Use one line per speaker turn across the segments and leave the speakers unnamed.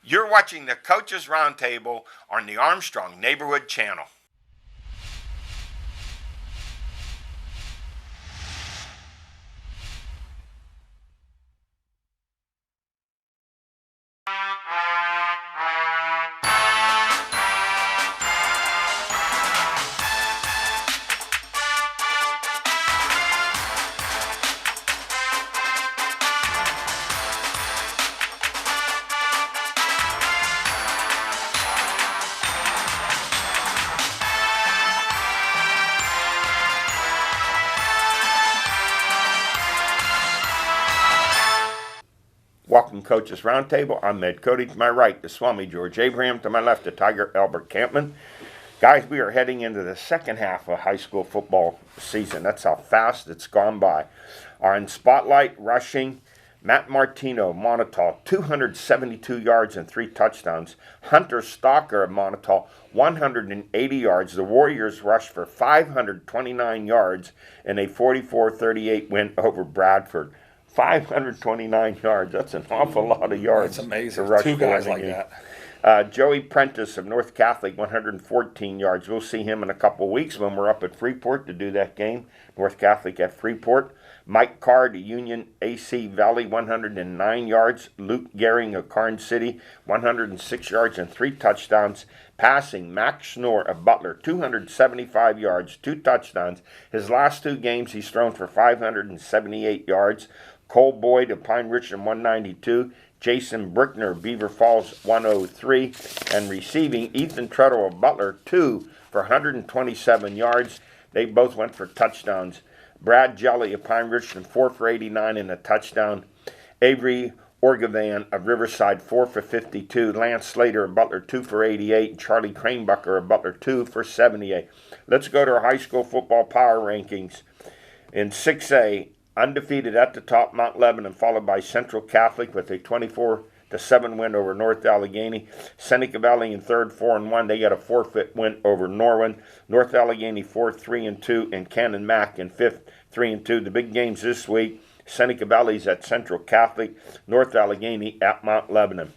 You're watching the Coaches Roundtable on the Armstrong Neighborhood Channel. Welcome, Coaches Roundtable. I'm Ed Codi. To my right, the Swami George Abraham. To my left, the Tiger Albert Campman. Guys, we are heading into the second half of high school football season. That's how fast it's gone by. Our in spotlight rushing, Matt Martino, Montauk, 272 yards and 3 touchdowns. Hunter Stalker of Montauk, 180 yards. The Warriors rushed for 529 yards in a 44-38 win over Bradford. 529 yards. That's an awful lot of yards.
That's amazing.
To rush
Two guys like
in.
that.
Joey Prentice of North Catholic, 114 yards. We'll see him in a couple weeks when we're up at Freeport to do that game. North Catholic at Freeport. Mike Carr to Union AC Valley, 109 yards. Luke Gehring of Karn City, 106 yards and 3 touchdowns. Passing, Max Schnorr of Butler, 275 yards, 2 touchdowns. His last 2 games, he's thrown for 578 yards. Cole Boyd of Pine Richland, 192. Jason Brickner of Beaver Falls, 103. And receiving, Ethan Treadle of Butler, 2 for 127 yards. They both went for touchdowns. Brad Jelly of Pine Richland, 4 for 89 and a touchdown. Avery Orgavan of Riverside, 4 for 52. Lance Slater of Butler, 2 for 88. And Charlie Cranebucker of Butler, 2 for 78. Let's go to our high school football power rankings. In 6A, undefeated at the top, Mount Lebanon, followed by Central Catholic with a 24-7 win over North Allegheny. Seneca Valley in third, 4-1. They got a forfeit win over Norwin. North Allegheny 4-3-2, and Cannon Mac in fifth, 3-2. The big games this week: Seneca Valley's at Central Catholic, North Allegheny at Mount Lebanon.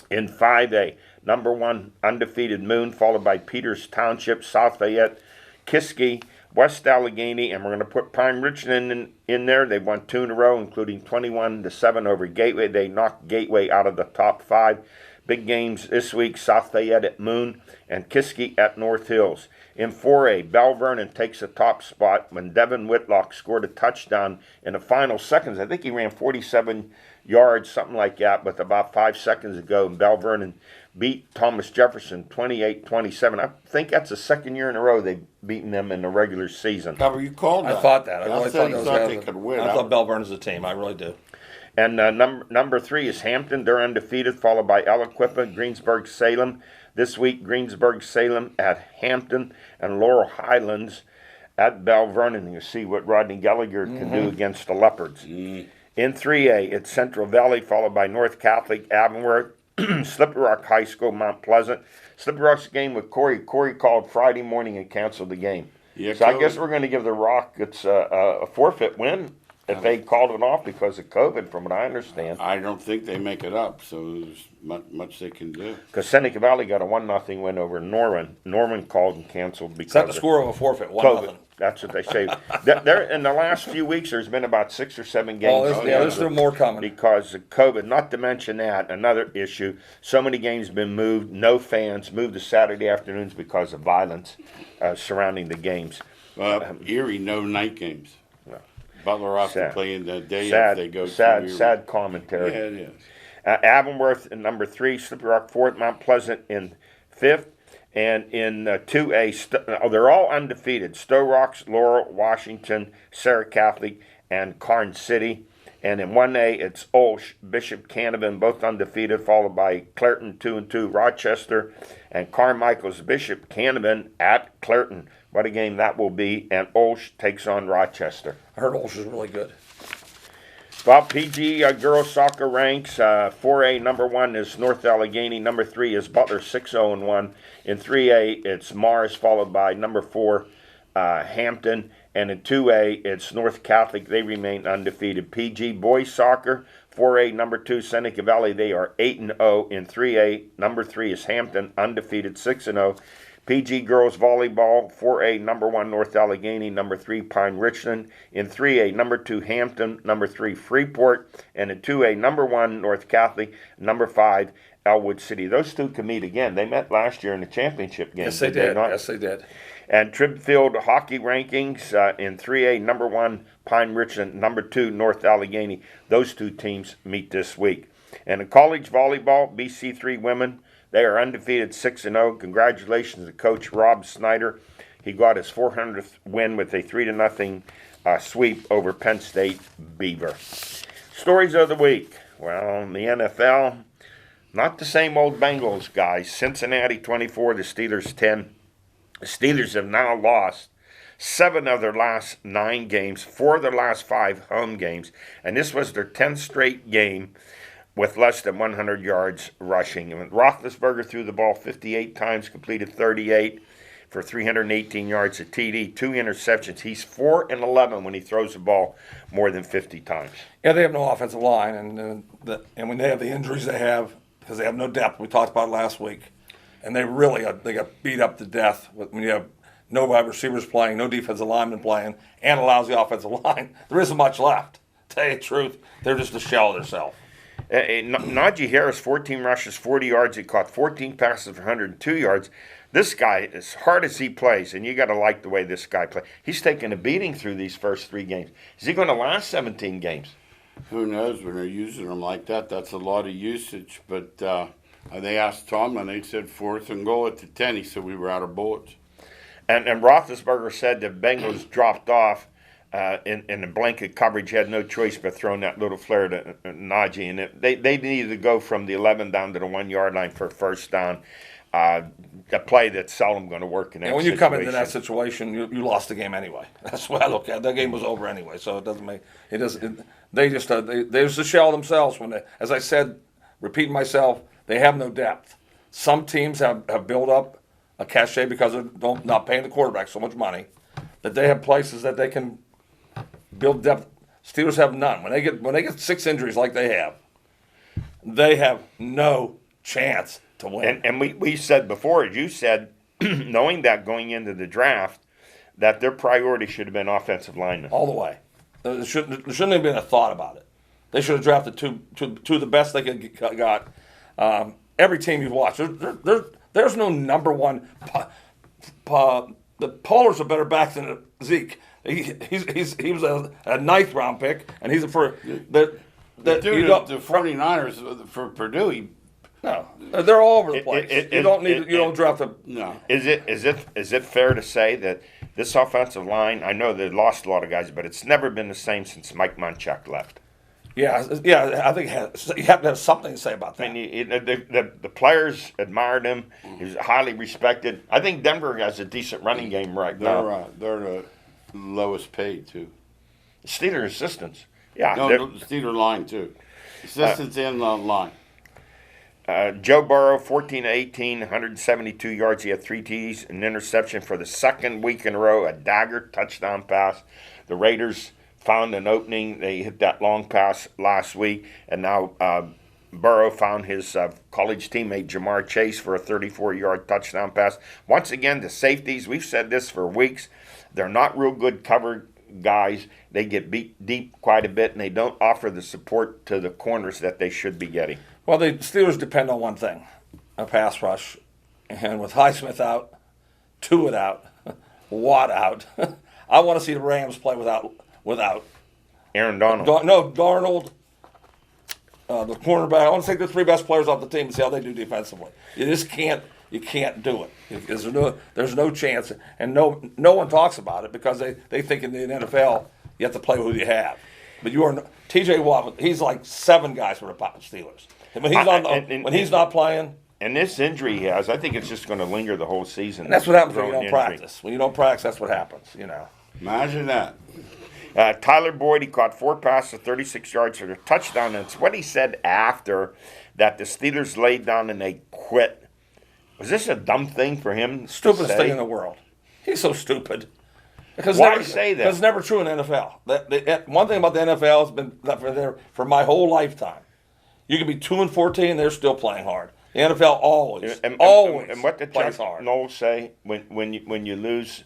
In 5A, number 1 undefeated Moon, followed by Peters Township, South Fayette, Kiski, West Allegheny, and we're going to put Pine Richland in there. They've won 2 in a row, including 21-7 over Gateway. They knocked Gateway out of the top 5. Big games this week: South Fayette at Moon and Kiski at North Hills. In 4A, Bell Vernon takes the top spot when Devin Whitlock scored a touchdown in the final seconds. I think he ran 47 yards, something like that, with about 5 seconds to go. And Bell Vernon beat Thomas Jefferson 28-27. I think that's the second year in a row they've beaten them in the regular season.
Cover, you called that.
I thought that. I
I
really
thought
thought
they could win.
I thought Bell Vernon is a team. I really do.
And number 3 is Hampton. They're undefeated, followed by Aliquippa, Greensburg, Salem. This week, Greensburg, Salem at Hampton, and Laurel Highlands at Bell Vernon. You see what Rodney Gallagher can do against the Leopards. In 3A, it's Central Valley, followed by North Catholic, Avonworth, Slippery Rock High School, Mount Pleasant. Slippery Rock's game with Corey. Corey called Friday morning and canceled the game.
Yeah,
so I guess we're going to give the Rockets a forfeit win if they called it off because of COVID, from what I understand.
I don't think they make it up, so there's much they can do.
Because Seneca Valley got a 1-0 win over Norman. Norman called and canceled because
Is that the score of a forfeit? 1-0.
That's what they say. There, in the last few weeks, there's been about 6 or 7 games.
There's still more coming.
Because of COVID. Not to mention that, another issue, so many games have been moved, no fans, moved to Saturday afternoons because of violence surrounding the games.
Erie, no night games. Butler off to play in the day
sad,
if they go
sad commentary.
Yeah, it is.
Avonworth in number 3, Slippery Rock 4th, Mount Pleasant in 5th. And in 2A, they're all undefeated: Stowe Rocks, Laurel, Washington, Sarah Catholic, and Karn City. And in 1A, it's Olsh, Bishop Canavan, both undefeated, followed by Clareton 2-2, Rochester, and Carmichael's Bishop Canavan at Clareton. What a game that will be. And Olsh takes on Rochester.
I heard Olsh is really good.
Well, PG girls soccer ranks. 4A, number 1 is North Allegheny. Number 3 is Butler, 6-0-1. In 3A, it's Mars, followed by number 4, Hampton. And in 2A, it's North Catholic. They remain undefeated. PG boys soccer, 4A, number 2, Seneca Valley. They are 8-0 in 3A. Number 3 is Hampton, undefeated, 6-0. PG Girls Volleyball, 4A, number 1, North Allegheny, number 3, Pine Richland. In 3A, number 2, Hampton, number 3, Freeport. And in 2A, number 1, North Catholic, number 5, Elwood City. Those two can meet again. They met last year in the championship game.
Yes, they did. Yes, they did.
And Tribfield hockey rankings in 3A, number 1, Pine Richland, number 2, North Allegheny. Those two teams meet this week. And in college volleyball, BC3 women, they are undefeated, 6-0. Congratulations to Coach Rob Snyder. He got his 400th win with a 3-0 sweep over Penn State Beaver. Stories of the week. Well, in the NFL, not the same old Bengals, guys. Cincinnati 24, the Steelers 10. The Steelers have now lost 7 of their last 9 games, 4 of their last 5 home games, and this was their 10th straight game with less than 100 yards rushing. And Roethlisberger threw the ball 58 times, completed 38 for 318 yards, a TD, 2 interceptions. He's 4-11 when he throws the ball more than 50 times.
Yeah, they have no offensive line, and when they have the injuries they have, because they have no depth, we talked about it last week, and they really they got beat up to death when you have no wide receivers playing, no defensive linemen playing, and a lousy offensive line. There isn't much left. To tell you the truth, they're just a shell of themselves.
Najee Harris, 14 rushes, 40 yards. He caught 14 passes for 102 yards. This guy, as hard as he plays, and you got to like the way this guy plays, he's taken a beating through these first 3 games. Is he going to last 17 games?
Who knows when they're using them like that? That's a lot of usage. But they asked Tomlin, they said 4th and goal at the 10. He said we were out of bullets.
And Roethlisberger said the Bengals dropped off in the blanket coverage, had no choice but throwing that little flare to Najee. And they needed to go from the 11 down to the 1-yard line for a first down. A play that's seldom going to work in that situation.
And when you come into that situation, you lost the game anyway. That's what I look at. That game was over anyway, so it doesn't make it doesn't. They just they're just a shell themselves. When they, as I said, repeating myself, they have no depth. Some teams have built up a cachet because of not paying the quarterback so much money that they have places that they can build depth. Steelers have none. When they get 6 injuries like they have no chance to win.
And we said before, as you said, knowing that going into the draft, that their priority should have been offensive linemen.
All the way. There shouldn't have been a thought about it. They should have drafted two of the best they could got. Every team you've watched, there's no number one. The Pollar's a better back than Zeke. He was a 9th round pick, and he's for the
49ers for Purdue.
No, they're all over the place. You don't draft a.
No.
Is it fair to say that this offensive line? I know they lost a lot of guys, but it's never been the same since Mike Munchak left.
Yeah. I think you have to have something to say about that.
I mean, the players admired him. He was highly respected. I think Denver has a decent running game right now.
They're the lowest paid too.
Steeler assistants. Yeah.
No, the Steeler line too. Assistants and the line.
Joe Burrow, 14-18, 172 yards. He had 3 TDs, an interception for the 2nd week in a row, a dagger touchdown pass. The Raiders found an opening. They hit that long pass last week, and now Burrow found his college teammate Jamar Chase for a 34-yard touchdown pass. Once again, the safeties, we've said this for weeks, they're not real good covered guys. They get beat deep quite a bit, and they don't offer the support to the corners that they should be getting.
Well, the Steelers depend on one thing, a pass rush. And with Highsmith out, Tuitt out, Watt out, I want to see the Rams play without
Aaron Donald.
Darnold, the cornerback. I want to take the 3 best players off the team and see how they do defensively. You just can't do it. Because there's no chance. And no one talks about it because they think in the NFL you have to play who you have. But T.J. Watt, he's like 7 guys for the Steelers. When he's not playing.
And this injury he has, I think it's just going to linger the whole season.
And that's what happens when you don't practice. When you don't practice, that's what happens,
Imagine that.
Tyler Boyd, he caught 4 passes, 36 yards for a touchdown. And it's what he said after that the Steelers laid down and they quit. Was this a dumb thing for him?
Stupidest thing in the world. He's so stupid. Because
Why say that?
Because it's never true in the NFL. One thing about the NFL has been for my whole lifetime. You can be 2-14, they're still playing hard. The NFL always
And what did
plays
Chuck
hard.
Knowles say? When you lose,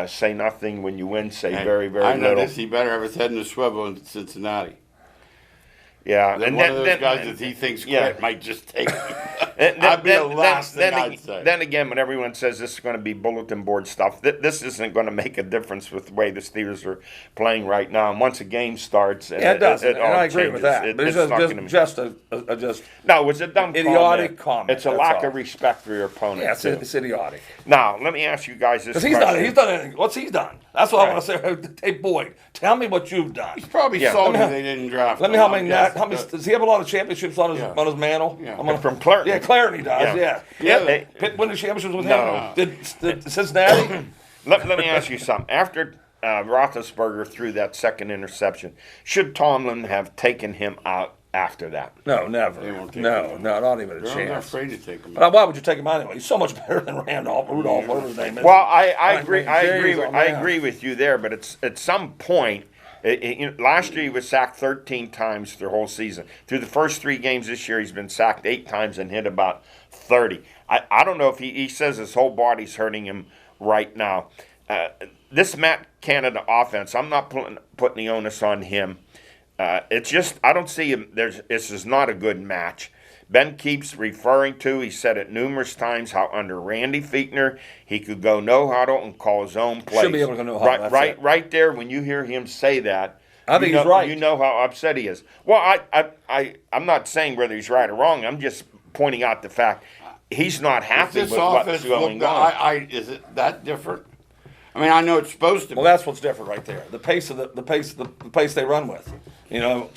say nothing. When you win, say
And
very, very
I know
little.
this. He better have his head in a swivel in Cincinnati.
Yeah,
Then one of those guys that he thinks quit might just take it. I'd be the last thing I'd say.
Then again, when everyone says this is going to be bulletin board stuff, this isn't going to make a difference with the way the Steelers are playing right now. And once a game starts,
Yeah, it does.
it
And
all
I agree
changes.
with that. But it's
not
just,
gonna-
just
no, it was a dumb
idiotic comment,
It's a
that's
lack
all.
of respect for your opponent.
yeah,
too.
it's idiotic.
Now, let me ask you guys this
Because
question.
he's done anything. What's he done? That's what I
Right.
want to say. Hey, Boyd, tell me what you've done.
He's probably
Yeah.
salty
Let me-
they didn't draft
Let me
him.
how
I'm
many?
guessing.
How many? Does he have a lot of championships on his
Yeah.
mantle?
Yeah.
I'm gonna-
From Clarendon.
Yeah, Clarendon he does.
Yeah.
Yeah.
Yeah.
Pitt win the championships with
No.
him. Did Cincinnati?
Let me ask you something. After Roethlisberger threw that second interception, should Tomlin have taken him out after that?
No, never.
They won't take
No,
him.
not even a
They're not
chance.
afraid to take him.
But why would you take him out anyway? He's so much better than Rudolph, whatever his name is.
Well, I agree. I
Jeez,
agree.
oh,
I
man.
agree with you there. But it's at some point. Last year he was sacked 13 times the whole season. Through the first 3 games this year, he's been sacked 8 times and hit about 30. I don't know if he says his whole body's hurting him right now. This Matt Canada offense, I'm not putting the onus on him. It's just I don't see him. This is not a good match. Ben keeps referring to, he said it numerous times, how under Randy Fichtner, he could go no huddle and call his own plays.
Should be able to go no huddle, that's it.
Right there, when you hear him say that,
I think
you
he's
know,
right.
You know how upset he is. Well, I'm not saying whether he's right or wrong. I'm just pointing out the fact he's not happy
This
with what's
offense
going
looked.
on.
Is it that different? I mean, I know it's supposed to be.
Well, that's what's different right there. The pace of the pace they run with. You know,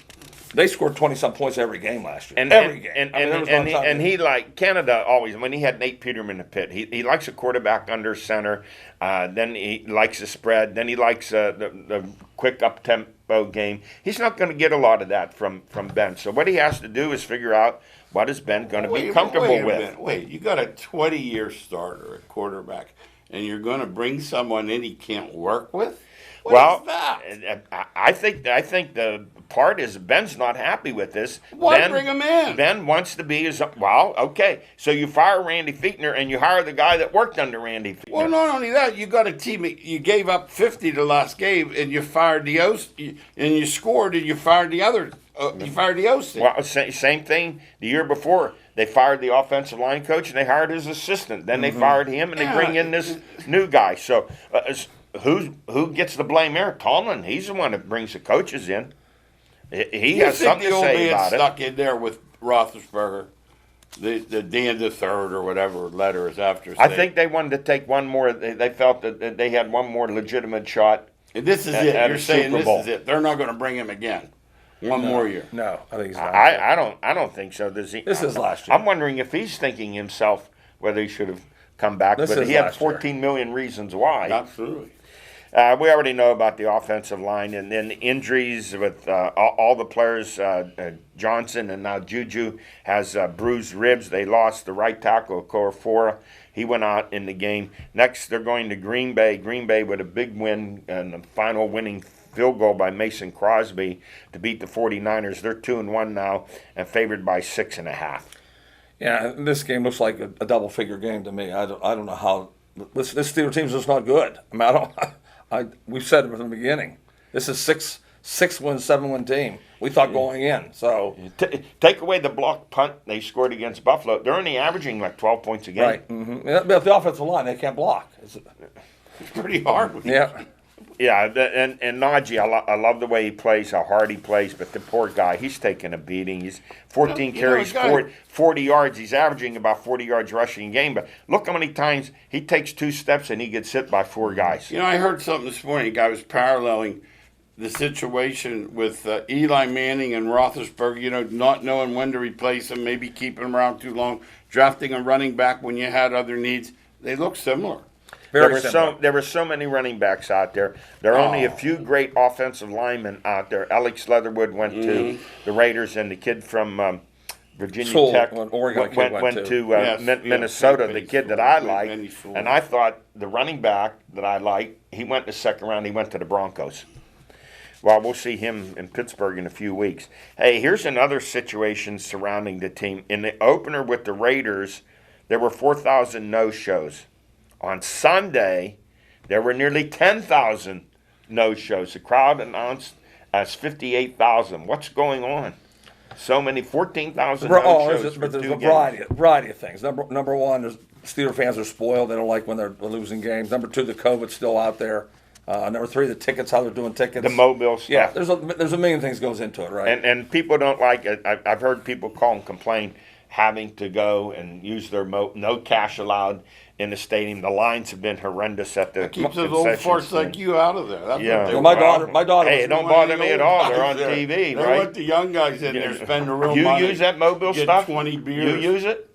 they scored 20-some points every game last year. Every game. I mean, there was one time-
And he like Canada always when he had Nate Peterman in the pit. He likes a quarterback under center. Then he likes a spread. Then he likes the quick up tempo game. He's not going to get a lot of that from Ben. So what he has to do is figure out what is Ben going to be comfortable
wait a
with.
minute. Wait, you got a 20-year starter at quarterback, and you're going to bring someone in he can't work with? What is that?
I think the part is Ben's not happy with this.
Why bring him in?
Ben wants to be his well. Okay, so you fire Randy Fichtner and you hire the guy that worked under Randy Fichtner.
Well, not only that, you got a team. You gave up 50 the last game, and you fired the OC, and you scored, and you fired the other. You fired the OC.
Well, same thing the year before. They fired the offensive line coach and they hired his assistant. Then they fired him and they bring in this new guy. So who gets the blame there? Tomlin. He's the one that brings the coaches in. He has something to say about it.
Stuck in there with Roethlisberger, the Dan the Third or whatever letter is after.
I think they wanted to take one more. They felt that they had one more legitimate shot.
And this is
at-
it.
at
You're
a
saying
Super
this
Bowl.
is it. They're not going to bring him again. One more year.
No, I think he's not.
I don't think so. Does he?
This is last year.
I'm wondering if he's thinking himself whether he should have come back.
This
but
is
he had
last year.
14 million reasons why.
Absolutely.
We already know about the offensive line, and then injuries with all the players. Johnson and now Juju has bruised ribs. They lost the right tackle, Corfora. He went out in the game. Next, they're going to Green Bay. Green Bay with a big win and the final winning field goal by Mason Crosby to beat the 49ers. They're 2-1 now and favored by 6.5.
Yeah, this game looks like a double-figure game to me. I don't know how this Steelers team's just not good. I mean, we've said it from the beginning. This is six win, 7-win team. We thought going in. So
Take away the block punt they scored against Buffalo. They're only averaging like 12 points a game.
right, but the offensive line they can't block.
It's pretty hard.
Yeah.
Yeah, and Najee, I love the way he plays, how hard he plays, but the poor guy, he's taking a beating. He's 14 carries, 40 yards. He's averaging about 40 yards rushing a game, but look how many times he takes 2 steps and he gets hit by 4 guys.
You know, I heard something this morning. A guy was paralleling the situation with Eli Manning and Roethlisberger, you know, not knowing when to replace him, maybe keeping him around too long, drafting a running back when you had other needs. They look similar.
There were so many running backs out there. There are only a few great offensive linemen out there. Alex Leatherwood went to the Raiders, and the kid from Virginia
Sewell,
Tech
when Oregon kid
went
went
to
to.
Yes,
Minnesota,
yeah,
the kid that I
Sewell,
like.
Benny Sewell.
And I thought the running back that I like, he went in the second round, he went to the Broncos. Well, we'll see him in Pittsburgh in a few weeks. Hey, here's another situation surrounding the team. In the opener with the Raiders, there were 4,000 no-shows. On Sunday, there were nearly 10,000 no-shows. The crowd announced as 58,000. What's going on? So many, 14,000 no-shows.
But there's a variety of things. Number one, there's Steeler fans are spoiled. They don't like when they're losing games. Number two, the COVID's still out there. Number three, the tickets, how they're doing tickets.
The mobile stuff.
Yeah, there's a million things goes into it, right?
And people don't like it. I've heard people call and complain having to go and use their no cash allowed in the stadium. The lines have been horrendous at the
Keeps those old farts like you out of there. That's
Yeah.
what they
Well,
want.
my daughter.
Hey,
was
it don't
want
bother
any
me at
old
all. They're
guys
on
there.
TV,
They
right?
want the young guys in there spend the real
You
money.
use that mobile
get
stuff?
20
You
beers.
use it?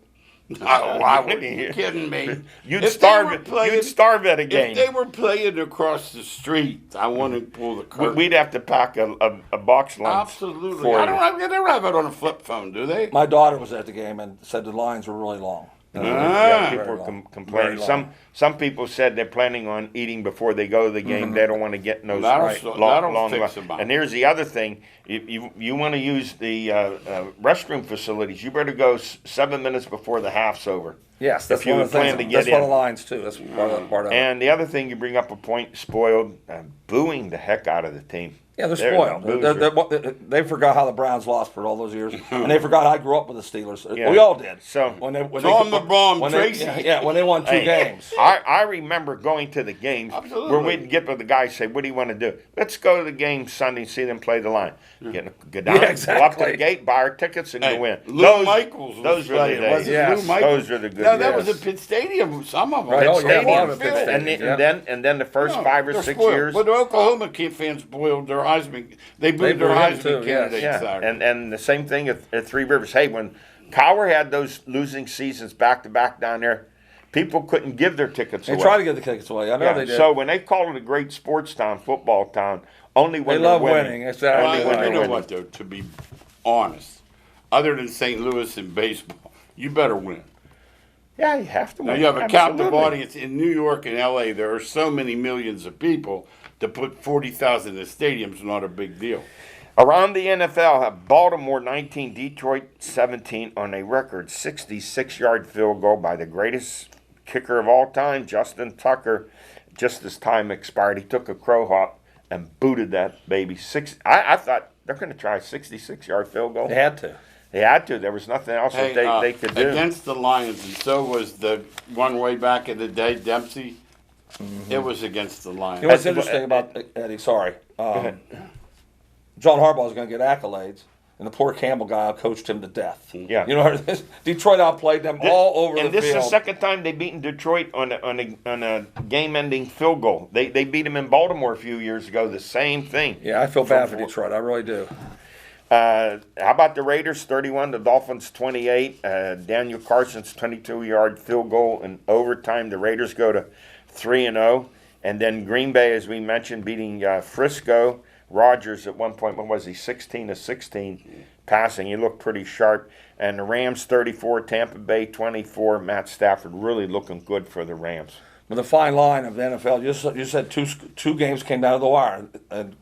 Oh, I wouldn't. You kidding me?
You'd
If
starve
they
it.
were playing-
You'd starve at a game.
If they were playing across the street, I wouldn't pull the curtain.
We'd have to pack a box lunch.
Absolutely.
for
I
you.
don't have, they don't have it on a flip phone, do they?
My daughter was at the game and said the lines were really long.
Yeah, people
Very
are
long.
complaining.
Very long.
Some people said they're planning on eating before they go to the game. They don't want to get no
That'll fix them up.
And here's the other thing: you want to use the restroom facilities, you better go 7 minutes before the half's over.
Yes, that's
If you
one of the
plan
things.
to get
That's one
in.
of the lines too. That's part of it.
And the other thing, you bring up a point: spoiled, booing the heck out of the team.
Yeah, they're spoiled. They forgot how the Browns lost for all those years, and they forgot I grew up with the Steelers.
Yeah.
We all did.
So
when they
Tom the Bomb
when
Tracy.
when they won two games.
I remember going to the games
Absolutely.
where we'd get with the guys, say, "What do you want to do? Let's go to the game Sunday and see them play the line. Go down,
Yeah,
go up to
exactly.
the gate, buy our tickets, and
Hey,
go in."
Lou Michaels was
those were the
playing,
days.
wasn't
Yes,
Lou Michaels?
those are the good
No, that
days.
was at Pitt Stadium. Some of them.
Right, oh, yeah, a lot of it,
Field.
Pitt Stadium.
And then the first
No,
5 or
they're
6
spoiled.
years.
But the Oklahoma fans spoiled their Heisman. They booed their
booed him
Heisman
too, yes.
candidates
Yeah,
out.
and the same thing at Three Rivers. Hey, when Cower had those losing seasons back to back down there, people couldn't give their tickets
They
away.
tried to get the tickets away. I know
Yeah,
they did.
so when they call it a great sports town, football town, only when
They
they're
love
winning.
winning, exactly.
Only when
You
they're
know
winning.
what, though, to be honest, other than St. Louis in baseball, you better win.
Yeah, you have to
Now,
win.
you have a captive
Absolutely.
audience in New York and L.A. There are so many millions of people to put 40,000 in the stadium is not a big deal.
Around the NFL, Baltimore 19, Detroit 17 on a record 66-yard field goal by the greatest kicker of all time, Justin Tucker. Just as time expired, he took a crow hop and booted that baby. I thought they're going to try a 66-yard field goal.
They had to.
They had to. There was nothing else that they could do.
Against the Lions, and so was the one way back in the day, Dempsey. It was against the Lions.
You know what's interesting about Eddie? Sorry, John Harbaugh's going to get accolades, and the poor Campbell guy coached him to death.
Yeah.
You know, Detroit outplayed them all over
and
the
this
field.
is the second time they've beaten Detroit on a game-ending field goal. They beat them in Baltimore a few years ago. The same thing.
Yeah, I feel bad for Detroit. I really do.
How about the Raiders? 31. The Dolphins 28. Daniel Carson's 22-yard field goal in overtime. The Raiders go to 3-0, and then Green Bay, as we mentioned, beating Frisco. Rodgers at one point, what was he, 16-16 passing. He looked pretty sharp. And the Rams 34, Tampa Bay 24. Matt Stafford really looking good for the Rams.
With the fine line of the NFL, you said two games came down to the wire, and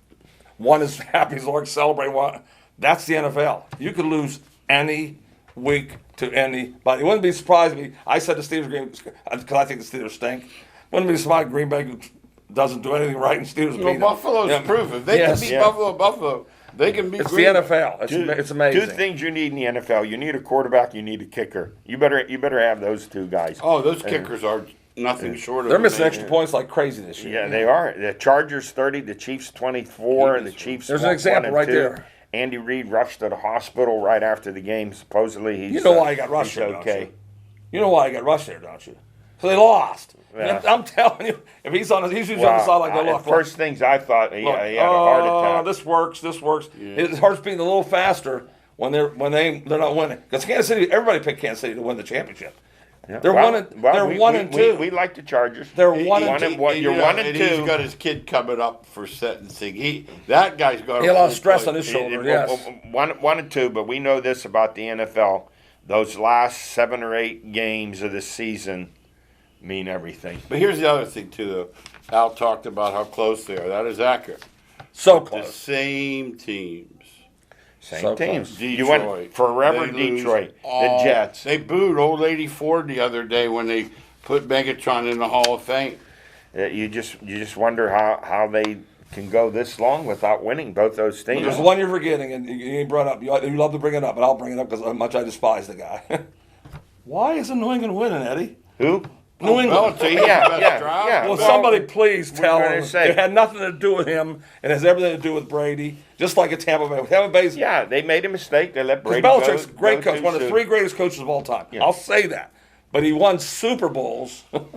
one is happy as Lord celebrating. One, that's the NFL. You could lose any week to anybody. It wouldn't be surprising me. I said the Steelers game because I think the Steelers stink. Wouldn't be surprising Green Bay doesn't do anything right and Steelers beat them.
Buffalo's proof. If they can beat Buffalo, they can beat
It's
Green
the NFL. It's amazing.
Two things you need in the NFL. You need a quarterback. You need a kicker. You better have those two guys.
Oh, those kickers are nothing short of
They're missing
amazing.
extra points like crazy this year.
Yeah, they are. The Chargers 30, the Chiefs 24, and the Chiefs.
There's an example
1-2.
right there.
Andy Reid rushed to the hospital right after the game. Supposedly he's.
You know why he got rushed
he's
there,
okay.
don't you? You know why he got rushed there, don't you? So they lost.
Yeah.
I'm telling you, if he's usually on the side like, look,
first things I thought he had a
oh,
heart attack.
this works. His heart's beating a little faster when they're not winning. Because Kansas City, everybody picked Kansas City to win the championship.
Yeah.
They're one and two.
We like the Chargers.
They're one and two.
You're 1 and 2.
He's got his kid coming up for sentencing. That guy's got
He had a lot of stress on his shoulder. Yes.
1 and 2, but we know this about the NFL. those last 7 or 8 games of the season mean everything.
But here's the other thing too, though. Al talked about how close they are. That is accurate.
So
The
close.
same teams.
Same
So
teams.
close.
You went
Detroit.
forever
They lose
Detroit. The
all-
Jets.
They booed old lady Ford the other day when they put Megatron in the Hall of Fame.
You just wonder how they can go this long without winning both those teams.
There's one you're forgetting, and you ain't brought up. You love to bring it up, but I'll bring it up because how much I despise the guy. Why isn't New England winning, Eddie?
Who?
New England.
Belichick,
Yeah,
best
yeah,
draft.
yeah.
Well,
Well,
somebody please tell
gonna
him
say-
it had nothing to do with him. It has everything to do with Brady, just like a Tampa Bay. Tampa Bay's
Yeah, they made a mistake. They let
because
Brady
Belichick's a
go
great coach,
too
one of the
soon.
3 greatest coaches of all time.
Yeah.
I'll say that. But he won Super Bowls because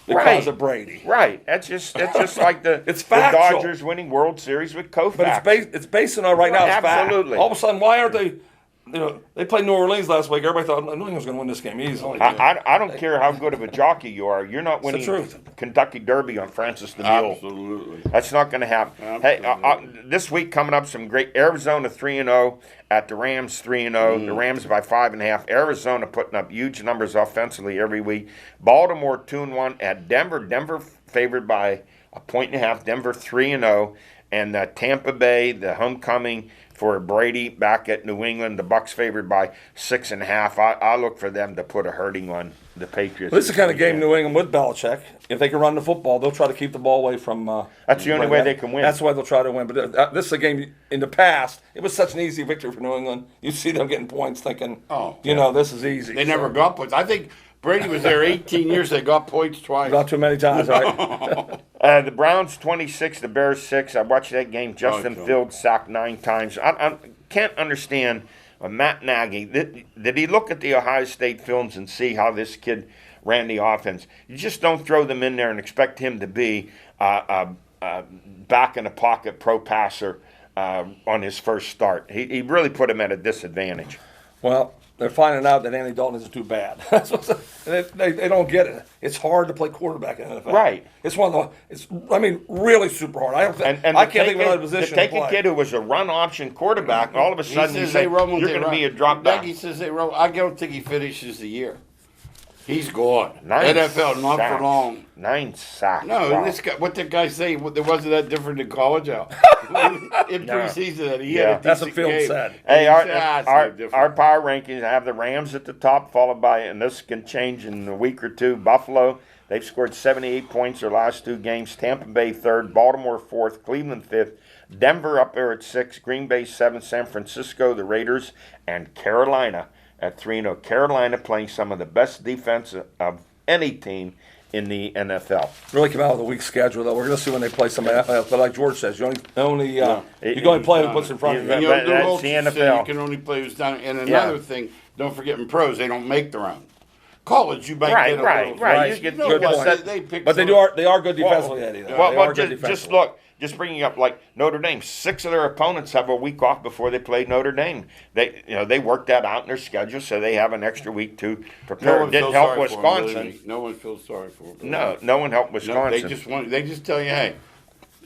Right.
of Brady.
Right. That's just like the,
It's
the
factual.
Dodgers winning World Series with Koufax.
But it's based on right now. It's
Absolutely.
fact. All of a sudden, why aren't they? They played New Orleans last week. Everybody thought New England was going to win this game easily.
I don't care how good of a jockey you are. You're not winning
truth.
Kentucky Derby on Francis the Mule.
Absolutely.
That's not going to happen. Hey, this week coming up, some great Arizona 3-0 at the Rams 3-0. The Rams by 5.5. Arizona putting up huge numbers offensively every week. Baltimore 2-1 at Denver. Denver favored by 1.5. Denver 3-0, and Tampa Bay, the homecoming for Brady back at New England. The Bucks favored by 6.5. I look for them to put a hurting on the Patriots.
This is the kind of game New England with Belichick. If they can run the football, they'll try to keep the ball away from.
That's the only way they can win.
That's why they'll try to win. But this is a game in the past. It was such an easy victory for New England. You see them getting points, thinking, this is easy.
They never got points. I think Brady was there 18 years. They got points twice.
Not too many times, right?
The Browns 26, the Bears 6. I watched that game. Justin Fields sacked 9 times. I can't understand Matt Nagy. Did he look at the Ohio State films and see how this kid ran the offense? You just don't throw them in there and expect him to be back in the pocket pro passer on his first start. He really put him at a disadvantage.
Well, they're finding out that Andy Dalton isn't too bad. They don't get it. It's hard to play quarterback in the NFL.
Right.
It's one of the. Really super hard. I can't think of another position.
To take
to
a
play.
kid who was a run option quarterback, all of a
He
sudden you
says
say
they run
you're going to be a drop back.
Nagy says they run. I don't think he finishes the year. He's gone.
9
NFL, not
sacks.
for long.
9 sacks.
No,
Wow.
this guy. What did guy say? There wasn't that different in college. Out in preseason, he had a
That's what
decent
Field
game.
said.
Hey,
And he said, "Ah, it's no
our
different."
power rankings have the Rams at the top, followed by, and this can change in a week or two, Buffalo. They've scored 78 points their last 2 games. Tampa Bay 3rd, Baltimore 4th, Cleveland 5th, Denver up there at 6, Green Bay 7th, San Francisco, the Raiders, and Carolina at 3-0. Carolina playing some of the best defense of any team in the NFL.
Really come out with a weak schedule, though. We're going to see when they play somebody else. But like George says, you can only play what's in front of you.
And
But
the
that's
rules
the
say
NFL.
You can only play who's done it. And another thing, don't forget in pros, they don't make the round. College, you might
Right,
get a
right,
little.
right. You get
Good
good
point.
set.
They pick
But they are good defensively, Eddie. though.
Well,
They are good
just
defensively.
look, just bringing up like Notre Dame. 6 of their opponents have a week off before they play Notre Dame. They worked that out in their schedule, so they have an extra week to
No
prepare.
one
Didn't
feels
help
sorry for 'em, believe
Wisconsin.
me. No one feels sorry for them.
No one helped
No,
Wisconsin.
they just tell you, hey,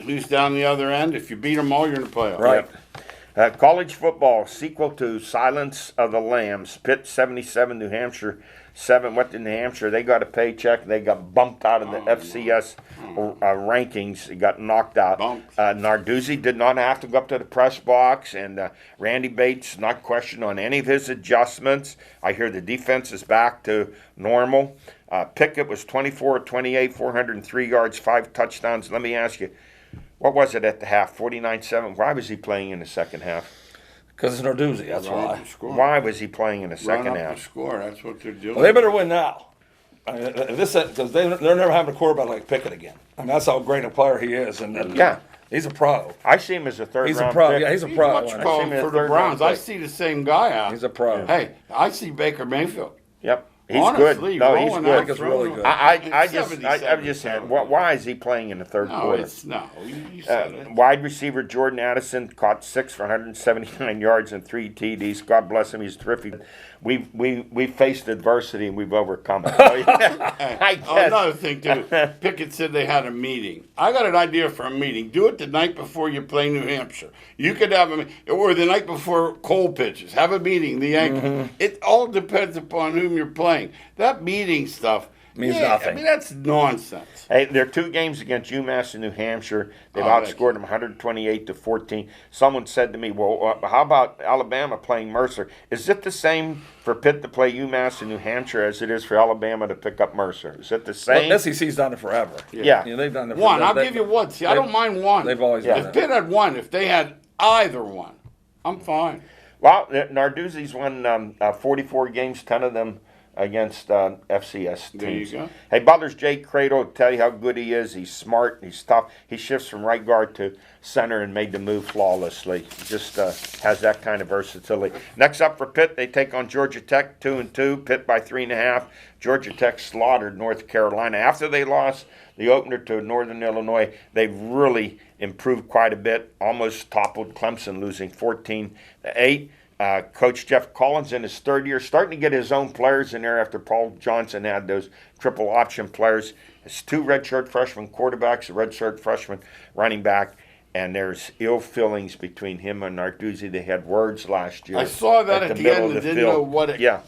who's down the other end? If you beat them all, you're in the playoffs.
Right.
College football sequel to Silence of the Lambs. Pitt 77, New Hampshire 7. What did New Hampshire? They got a paycheck. They got bumped out of the FCS rankings. They got knocked out.
Bumped.
Narduzzi did not have to go up to the press box, and Randy Bates not questioned on any of his adjustments. I hear the defense is back to normal. Pickett was 24-28, 403 yards, 5 touchdowns. Let me ask you, what was it at the half? 49-7. Why was he playing in the second half?
Because it's Narduzzi, that's
Run up
why.
the score.
Why was he playing in the
Run
second
up
half?
the score. That's what they're doing.
Well, they better win now. Because they're never having a quarterback like Pickett again. That's how great a player he is. And
Yeah.
he's a pro.
I see him as a third
He's a
round
pro.
pick.
Yeah, he's a
He's
pro.
much
Leonard.
called
seen him as
for
a
the
third
Browns.
round
I
pick.
see the same guy out.
He's a pro.
Hey, I see Baker Mayfield.
Yep. He's
Honestly,
good. No, he's
rolling
good.
out,
He's really
throwing
good.
I just
77,
said, why is he playing in the third
No,
quarter?
it's no. You said it.
Wide receiver Jordan Addison caught 6 for 179 yards and 3 TDs. God bless him, he's terrific. we've faced adversity and we've overcome it. I guess.
Another thing too, Pickett said they had a meeting. I got an idea for a meeting. Do it the night before you play New Hampshire. You could have or the night before Cole pitches. Have a meeting. The Yankees.
Mm-hmm.
It all depends upon whom you're playing. That meeting stuff
Means nothing.
I mean, that's nonsense.
Hey, there are 2 games against UMass and New Hampshire. They've
Oh,
outscored them 128-14. Someone said to me, "Well, how about Alabama playing Mercer? Is it the same for Pitt to play UMass and New Hampshire as it is for Alabama to pick up Mercer? Is it the same?"
Well, SEC's done it forever.
Yeah.
You know, they've done it.
One. I'll give you one. See, I don't mind one.
They've always done
If
it.
Pitt had one, if they had either one, I'm fine.
Well, Narduzzi's won 44 games, 10 of them against FCS teams.
There you go.
Hey, Butler's Jake Cradle, tell you how good he is. He's smart. He's tough. He shifts from right guard to center and made the move flawlessly. Just has that kind of versatility. Next up for Pitt, they take on Georgia Tech, 2-2. Pitt by 3.5. Georgia Tech slaughtered North Carolina. After they lost the opener to Northern Illinois, they've really improved quite a bit. Almost toppled Clemson, losing 14-8. Coach Jeff Collins in his 3rd year, starting to get his own players in there after Paul Johnson had those triple option players. It's 2 redshirt freshman quarterbacks, a redshirt freshman running back, and there's ill feelings between him and Narduzzi. They had words last year.
I saw that at the
middle
end
of
and
the
didn't know
field.
what it.
Yeah.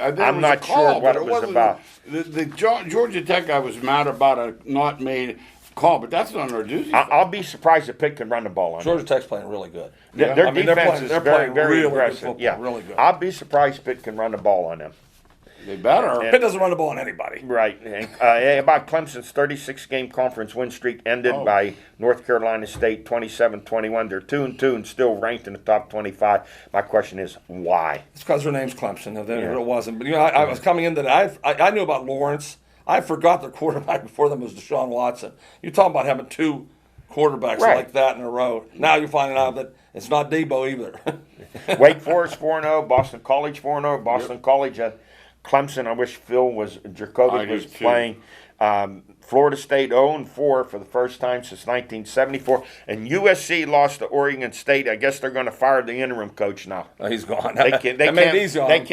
I'm not sure what it was
wasn't-
about.
The Georgia Tech guy was mad about a not made call, but that's not Narduzzi's fault.
I'll be surprised if Pitt can run the ball on
Georgia Tech's playing really good.
them.
Yeah.
Their
I mean, they're
defense
playing-
is
they're
very,
playing
very
really good
aggressive.
football,
Yeah,
really good.
I'll be surprised Pitt can run the ball on them.
They better.
Pitt doesn't run the ball on anybody.
Right. And, about Clemson's 36-game conference win streak ended by North Carolina State 27-21. They're 2-2 and still ranked in the top 25. My question is, why?
It's because her name's Clemson. If it wasn't. But, you know, I was coming into that. I knew about Lawrence. I forgot their quarterback before them was Deshaun Watson. You're talking about having 2 quarterbacks
Right.
like that in a row. Now you're finding out that it's not Debo either.
Wake Forest 4-0, Boston College 4-0, Boston College at Clemson. I wish Phil was
I
Jurkovec
do
was
too.
playing. Florida State 0-4 for the first time since 1974, and USC lost to Oregon State. I guess they're going to fire the interim coach now.
He's gone.
They
made it easy on him.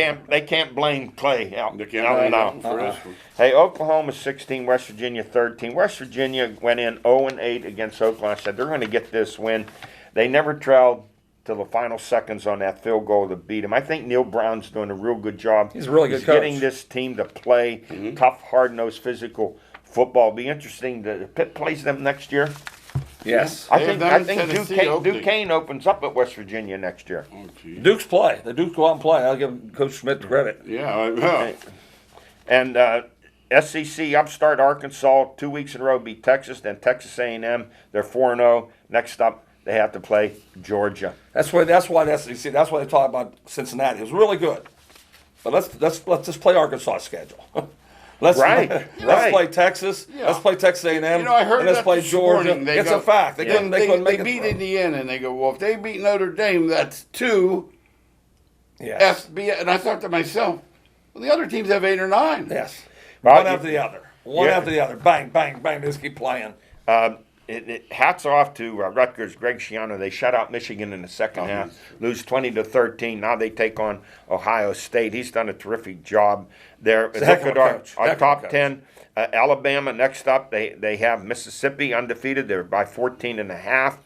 can't blame Clay out.
They can't blame
no.
him for this one.
Hey, Oklahoma 16, West Virginia 13. West Virginia went in 0-8 against Oklahoma. Said they're going to get this win. They never trailed till the final seconds on that field goal to beat him. I think Neil Brown's doing a real good job.
He's a really good coach.
Getting this team to play tough, hard-nosed, physical football. Be interesting. Pitt plays them next year.
Yes.
I
They have
think
them in Tennessee opening.
Duquesne opens up at West Virginia next year.
Oh, geez.
Duke's play. The Duke go out and play. I'll give Coach Schmidt the credit.
Yeah, I know.
And SEC upstart Arkansas 2 weeks in a row beat Texas, then Texas A&M. They're 4-0. Next up, they have to play Georgia.
That's why the SEC. That's why they talk about Cincinnati. It was really good. But let's just play Arkansas' schedule. Let's play Texas.
Yeah.
Let's play Texas A&M.
You know, I heard
and let's
that
play
this
Georgia.
morning. They
It's
go-
a fact. They couldn't make
beat
it.
Indiana, and they go, well, if they beat Notre Dame, that's 2
Yes.
FBS. And I thought to myself, well, the other teams have 8 or 9.
Yes.
Well,
One after the other. One after the other. Bang, bang, bang. They just keep playing.
Hats off to Rutgers, Greg Schiano. They shut out Michigan in the second half, lose 20-13. Now they take on Ohio State. He's done a terrific job there.
He's a heck of a
Look at
coach.
our
Heck of a
top
coach.
10. Alabama next up. They have Mississippi undefeated. They're by 14.5.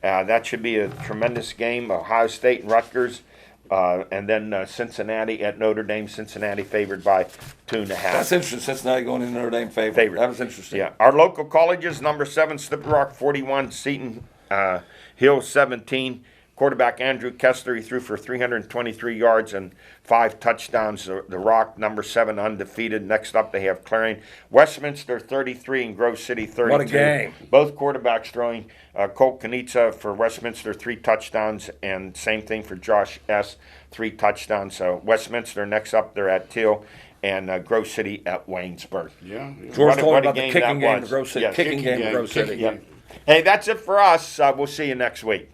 That should be a tremendous game. Ohio State and Rutgers. And then Cincinnati at Notre Dame. Cincinnati favored by 2.5.
That's interesting. Cincinnati going in Notre Dame favorite. That was interesting.
Yeah, our local colleges: number 7, Slippery Rock 41, Seton Hill 17. Quarterback Andrew Kessler, he threw for 323 yards and 5 touchdowns. The Rock, number 7, undefeated. Next up, they have Clarion. Westminster 33 and Grove City 32.
What a game.
Both quarterbacks throwing. Colt Kanitsa for Westminster, 3 touchdowns, and same thing for Josh S., 3 touchdowns. So Westminster next up, they're at Teal, and Grove City at Waynesburg.
Yeah.
George
What a-
told
what
me
a
about the
game
kicking
that
game
was.
to Grove City.
Yes.
Kicking game to Grove City.
kicking
Yeah. Hey, that's it for us. We'll see you next week.